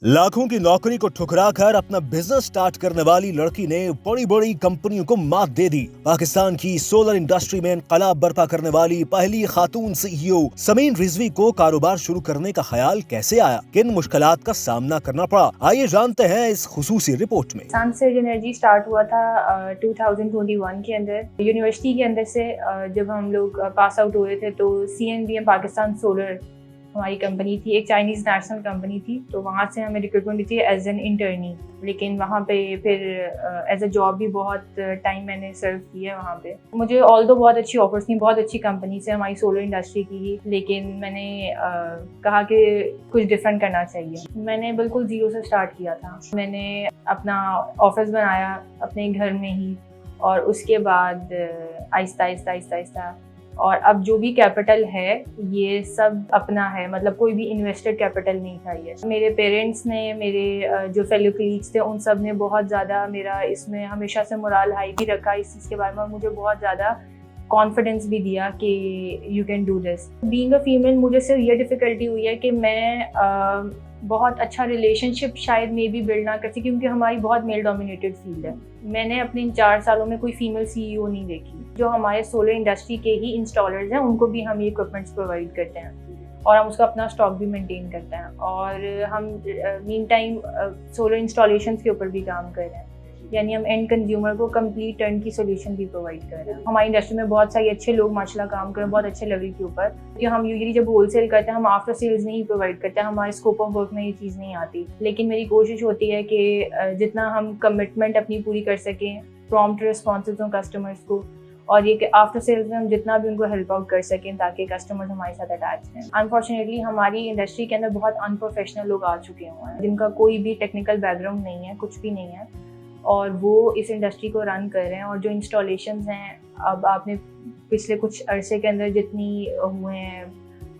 लाखों की नौकरी को ठुकरा कर अपना बिजनेस स्टार्ट करने वाली लड़की ने बड़ी बड़ी कंपनियों को मात दे दी। पाकिस्तान की सोलर इंडस्ट्री में इनकलाब बर्पा करने वाली पहली खातून सीईओ समीन रिजवी को कारोबार शुरू करने का ख्याल कैसे आया, किन मुश्किलात का सामना करना पड़ा, आइए जानते हैं इस खुसूसी रिपोर्ट में। सनसेज एनर्जी स्टार्ट हुआ था 2021 के अंदर। यूनिवर्सिटी के अंदर से जब हम लोग पास आउट हुए थे तो CNBM पाकिस्तान सोलर हमारी कंपनी थी, एक चाइनीज़ नेशनल कंपनी थी, तो वहाँ से हमें रिक्रूटमेंट दी थी एज एन इंटर्नी। लेकिन वहाँ पे फिर एज अ जॉब भी बहुत टाइम मैंने सर्व किया है वहाँ पे। मुझे ऑल्दो बहुत अच्छी ऑफर्स थी, बहुत अच्छी कंपनी से हमारी सोलर इंडस्ट्री की ही, लेकिन मैंने कहा कि कुछ डिफरेंट करना चाहिए। मैंने बिल्कुल ज़ीरो से स्टार्ट किया था। मैंने अपना ऑफिस बनाया अपने घर में ही, और उसके बाद आहिस्ता आहिस्ता आहिस्ता आहिस्ता, और अब जो भी कैपिटल है ये सब अपना है, मतलब कोई भी इन्वेस्टेड कैपिटल नहीं था ये। मेरे पेरेंट्स ने, मेरे जो फेलो कलीग्स थे, उन सब ने बहुत ज़्यादा मेरा इसमें हमेशा से मोरल हाई भी रखा इस चीज़ के बारे में, मुझे बहुत ज़्यादा कॉन्फिडेंस भी दिया कि you can do this. Being a female मुझे सिर्फ ये डिफ़िकल्टी हुई है कि मैं बहुत अच्छा रिलेशनशिप शायद मे बी बिल्ड ना कर सकी, क्योंकि हमारी बहुत मेल डोमिनेटेड फील्ड है। मैंने अपने इन 4 सालों में कोई फीमेल CEO नहीं देखी। जो हमारे सोलर इंडस्ट्री के ही इंस्टॉलर्स हैं उनको भी हम ये इक्विपमेंट्स प्रोवाइड करते हैं, और हम उसका अपना स्टॉक भी मेंटेन करते हैं, और हम मीन टाइम सोलर इंस्टॉलेशंस के ऊपर भी काम कर रहे हैं, यानी हम एंड कंज्यूमर को कंप्लीट टर्न की सोल्यूशन भी प्रोवाइड कर रहे हैं। हमारी इंडस्ट्री में बहुत सारे अच्छे लोग माशाल्लाह काम कर रहे हैं, बहुत अच्छे लेवल के ऊपर, कि हम यूजुअली जब होलसेल करते हैं हम आफ्टर सेल्स नहीं प्रोवाइड करते हैं, हमारे स्कोप ऑफ वर्क में ये चीज़ नहीं आती। लेकिन मेरी कोशिश होती है कि जितना हम कमिटमेंट अपनी पूरी कर सकें, प्रॉम्प्ट रिस्पॉन्सेज हों कस्टमर्स को, और ये कि आफ्टर सेल्स में हम जितना भी उनको हेल्प आउट कर सकें ताकि कस्टमर्स हमारे साथ अटैच हैं। अनफॉर्चुनेटली हमारी इंडस्ट्री के अंदर बहुत अनप्रोफेशनल लोग आ चुके हुए हैं, जिनका कोई भी टेक्निकल बैकग्राउंड नहीं है, कुछ भी नहीं है, और वो इस इंडस्ट्री को रन कर रहे हैं। और जो इंस्टॉलेशंस हैं, अब आपने पिछले कुछ अरसे के अंदर जितनी हुए हैं,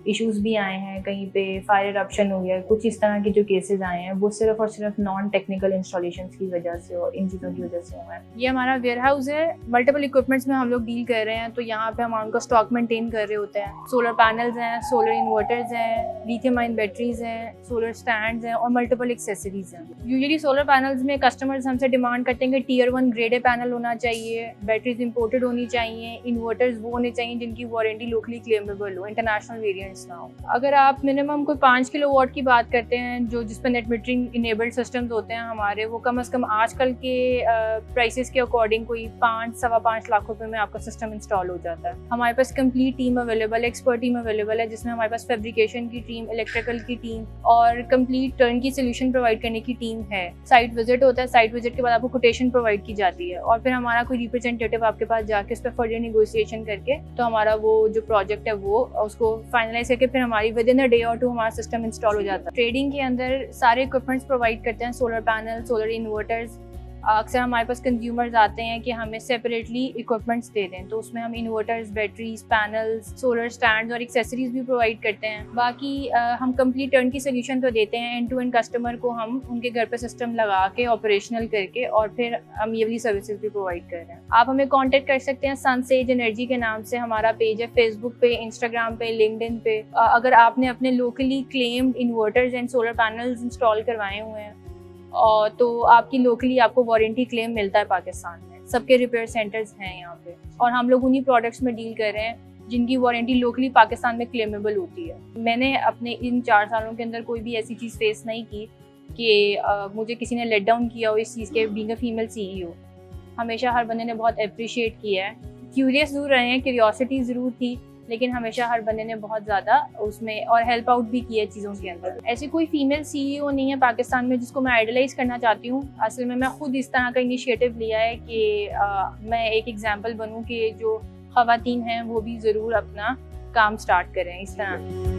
इश्यूज भी आए हैं, कहीं पे फायर eruption हो गया, कुछ इस तरह के जो केसेस आए हैं वो सिर्फ और सिर्फ नॉन टेक्निकल इंस्टॉलेशंस की वजह से और इन चीज़ों की वजह से हुआ है। ये हमारा वेयर हाउस है, मल्टीपल इक्विपमेंट्स में हम लोग डील कर रहे हैं, तो यहाँ पे हम उनका स्टॉक मेंटेन कर रहे होते हैं। सोलर पैनल्स हैं, सोलर इन्वर्टर्स हैं, लिथियम आयन बैटरीज हैं, सोलर स्टैंड्स हैं, और मल्टीपल एक्सेसरीज हैं। यूजुअली सोलर पैनल्स में कस्टमर्स हमसे डिमांड करते हैं कि Tier 1 ग्रेड ए पैनल होना चाहिए, बैटरीज इंपोर्टेड होनी चाहिए, इन्वर्टर्स वो होने चाहिए जिनकी वारंटी लोकली क्लेमेबल हो, इंटरनेशनल वेरिएंट्स ना हो। अगर आप मिनिमम कोई 5 किलोवाट की बात करते हैं, जो जिस पर नेट मीटरिंग इनेबल्ड सिस्टम्स होते हैं हमारे, वो कम से कम आजकल के प्राइसेस के अकॉर्डिंग कोई 5-5.25 लाख रुपए में आपका सिस्टम इंस्टॉल हो जाता है। हमारे पास complete team available, expert team available है, जिसमें हमारे पास फैब्रिकेशन की टीम, इलेक्ट्रिकल की टीम और complete turnkey solution provide करने की टीम है। साइट विजिट होता है, साइट विजिट के बाद आपको कोटेशन प्रोवाइड की जाती है, और फिर हमारा कोई रिप्रेजेंटेटिव आपके पास जाके उस पर फर्दर निगोशिएशन करके तो हमारा वो जो प्रोजेक्ट है वो उसको फाइनलाइज करके फिर हमारी विद इन अ डे और 2 हमारा सिस्टम इंस्टॉल हो जाता है। ट्रेडिंग के अंदर सारे इक्विपमेंट्स प्रोवाइड करते हैं, सोलर पैनल, सोलर इन्वर्टर्स। अक्सर हमारे पास कंज्यूमर्स आते हैं कि हमें सेपरेटली इक्विपमेंट्स दे दें, तो उसमें हम inverters, batteries, panels, solar stands और एक्सेसरीज भी प्रोवाइड करते हैं। बाकी हम कंप्लीट टर्न की सोल्यूशन तो देते हैं, एंड टू एंड कस्टमर को हम उनके घर पे सिस्टम लगा के ऑपरेशनल करके, और फिर हम ये वाली सर्विसेज भी प्रोवाइड कर रहे हैं। आप हमें कॉन्टेक्ट कर सकते हैं सनसेज एनर्जी के नाम से, हमारा पेज है फेसबुक पे, इंस्टाग्राम पे, लिंक्डइन पे। अगर आपने अपने locally claimed inverters and solar panels install करवाए हुए हैं और तो आपकी लोकली आपको वारंटी क्लेम मिलता है पाकिस्तान में। सबके रिपेयर सेंटर्स हैं यहाँ पे, और हम लोग उन्हीं प्रोडक्ट्स में डील कर रहे हैं जिनकी वारंटी लोकली पाकिस्तान में क्लेमेबल होती है। मैंने अपने इन 4 सालों के अंदर कोई भी ऐसी चीज़ फेस नहीं की कि मुझे किसी ने लेट डाउन किया हो इस चीज़ के, बीइंग अ फीमेल CEO। हमेशा हर बंदे ने बहुत अप्रिशिएट किया है। क्यूरियस ज़रूर रहे हैं, क्यूरियोसिटी ज़रूर थी, लेकिन हमेशा हर बंदे ने बहुत ज़्यादा उसमें और हेल्प आउट भी किया चीज़ों के अंदर। ऐसी कोई फीमेल CEO नहीं है पाकिस्तान में जिसको मैं आइडलाइज़ करना चाहती हूँ। असल में मैं खुद इस तरह का इनिशिएटिव लिया है कि मैं एक एग्जांपल बनूँ कि जो ख़वातीन हैं वो भी ज़रूर अपना काम स्टार्ट करें इस तरह।